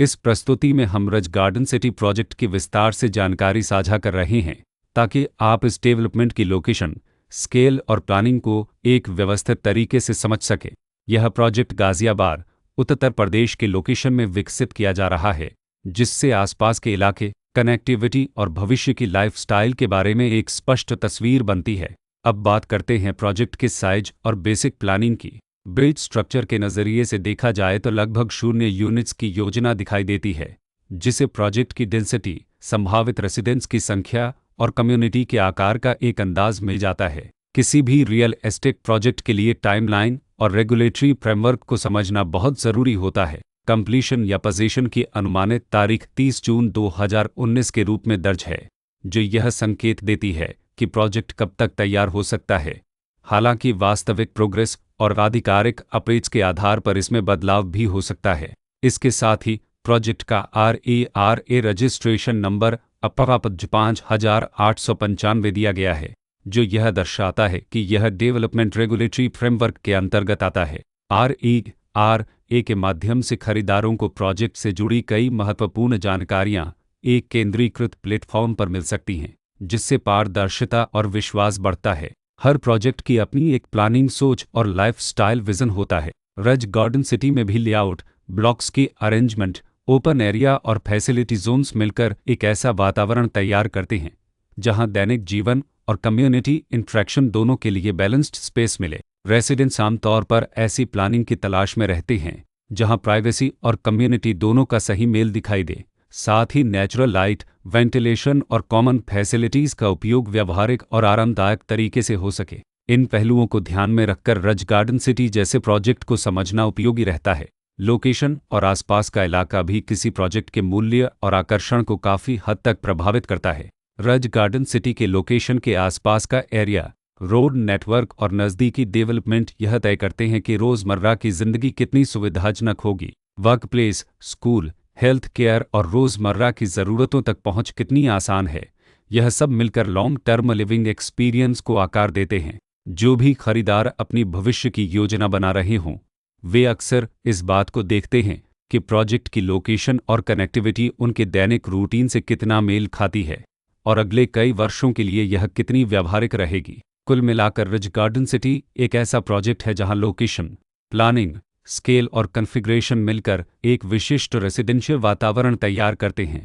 इस प्रस्तुति में हम रज गार्डन सिटी प्रोजेक्ट की विस्तार से जानकारी साझा कर रहे हैं ताकि आप इस डेवलपमेंट की लोकेशन, स्केल और प्लानिंग को एक व्यवस्थित तरीके से समझ सकें। यह प्रोजेक्ट गाजियाबाद, उत्तर प्रदेश के लोकेशन में विकसित किया जा रहा है, जिससे आसपास के इलाके, कनेक्टिविटी और भविष्य की लाइफस्टाइल के बारे में एक स्पष्ट तस्वीर बनती है। अब बात करते हैं प्रोजेक्ट के साइज और बेसिक प्लानिंग की। बिल्ड स्ट्रक्चर के नज़रिए से देखा जाए तो लगभग 0 यूनिट्स की योजना दिखाई देती है, जिसे प्रोजेक्ट की डेंसिटी, संभावित रेसिडेंट्स की संख्या और कम्युनिटी के आकार का एक अंदाज मिल जाता है। किसी भी रियल एस्टेट प्रोजेक्ट के लिए टाइमलाइन और रेगुलेटरी फ्रेमवर्क को समझना बहुत ज़रूरी होता है। कंप्लीशन या पोजीशन की अनुमानित तारीख 30 जून 2019 के रूप में दर्ज है, जो यह संकेत देती है कि प्रोजेक्ट कब तक तैयार हो सकता है। हालांकि वास्तविक प्रोग्रेस और आधिकारिक अपडेट्स के आधार पर इसमें बदलाव भी हो सकता है। इसके साथ ही प्रोजेक्ट का RERA रजिस्ट्रेशन नंबर अपापज 5895 दिया गया है, जो यह दर्शाता है कि यह डेवलपमेंट रेगुलेटरी फ्रेमवर्क के अंतर्गत आता है। RERA के माध्यम से खरीदारों को प्रोजेक्ट से जुड़ी कई महत्वपूर्ण जानकारियां एक केंद्रीकृत प्लेटफॉर्म पर मिल सकती हैं, जिससे पारदर्शिता और विश्वास बढ़ता है। हर प्रोजेक्ट की अपनी एक प्लानिंग सोच और लाइफस्टाइल विजन होता है। रज गार्डन सिटी में भी लेआउट, ब्लॉक्स की अरेंजमेंट, ओपन एरिया और फैसिलिटी जोन्स मिलकर एक ऐसा वातावरण तैयार करते हैं जहां दैनिक जीवन और कम्युनिटी इंटरेक्शन दोनों के लिए बैलेंस्ड स्पेस मिले। रेसिडेंट्स आमतौर पर ऐसी प्लानिंग की तलाश में रहते हैं जहां प्राइवेसी और कम्युनिटी दोनों का सही मेल दिखाई दे। साथ ही नेचुरल लाइट, वेंटिलेशन और कॉमन फैसिलिटीज़ का उपयोग व्यावहारिक और आरामदायक तरीके से हो सके। इन पहलुओं को ध्यान में रखकर रज गार्डन सिटी जैसे प्रोजेक्ट को समझना उपयोगी रहता है। लोकेशन और आसपास का इलाका भी किसी प्रोजेक्ट के मूल्य और आकर्षण को काफ़ी हद तक प्रभावित करता है। रज गार्डन सिटी के लोकेशन के आसपास का एरिया, रोड नेटवर्क और नज़दीकी डेवलपमेंट यह तय करते हैं कि रोज़मर्रा की ज़िंदगी कितनी सुविधाजनक होगी। Work place, school, health care और रोज़मर्रा की ज़रूरतों तक पहुंच कितनी आसान है। यह सब मिलकर लॉन्ग टर्म लिविंग एक्सपीरियंस को आकार देते हैं। जो भी खरीदार अपनी भविष्य की योजना बना रहे हों, वे अक्सर इस बात को देखते हैं कि प्रोजेक्ट की लोकेशन और कनेक्टिविटी उनके दैनिक रूटीन से कितना मेल खाती है और अगले कई वर्षों के लिए यह कितनी व्यावहारिक रहेगी। कुल मिलाकर रज गार्डन सिटी एक ऐसा प्रोजेक्ट है जहां लोकेशन, प्लानिंग, स्केल और कॉन्फ़िगरेशन मिलकर एक विशिष्ट रेसिडेंशियल वातावरण तैयार करते हैं।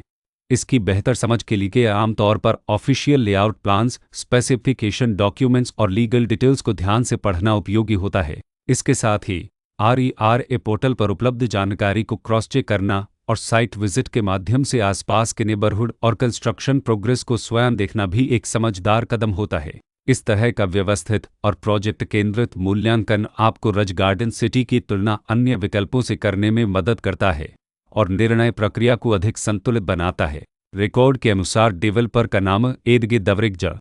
इसकी बेहतर समझ के लिए आमतौर पर official layout plans, specification documents और लीगल डिटेल्स को ध्यान से पढ़ना उपयोगी होता है। इसके साथ ही RERA पोर्टल पर उपलब्ध जानकारी को क्रॉस चेक करना और साइट विजिट के माध्यम से आसपास के नेबरहुड और कंस्ट्रक्शन प्रोग्रेस को स्वयं देखना भी एक समझदार कदम होता है। इस तरह का व्यवस्थित और प्रोजेक्ट केंद्रित मूल्यांकन आपको रज गार्डन सिटी की तुलना अन्य विकल्पों से करने में मदद करता है और निर्णय प्रक्रिया को अधिक संतुलित बनाता है। रिकॉर्ड के अनुसार डेवलपर का नाम एडगे दवरिगजा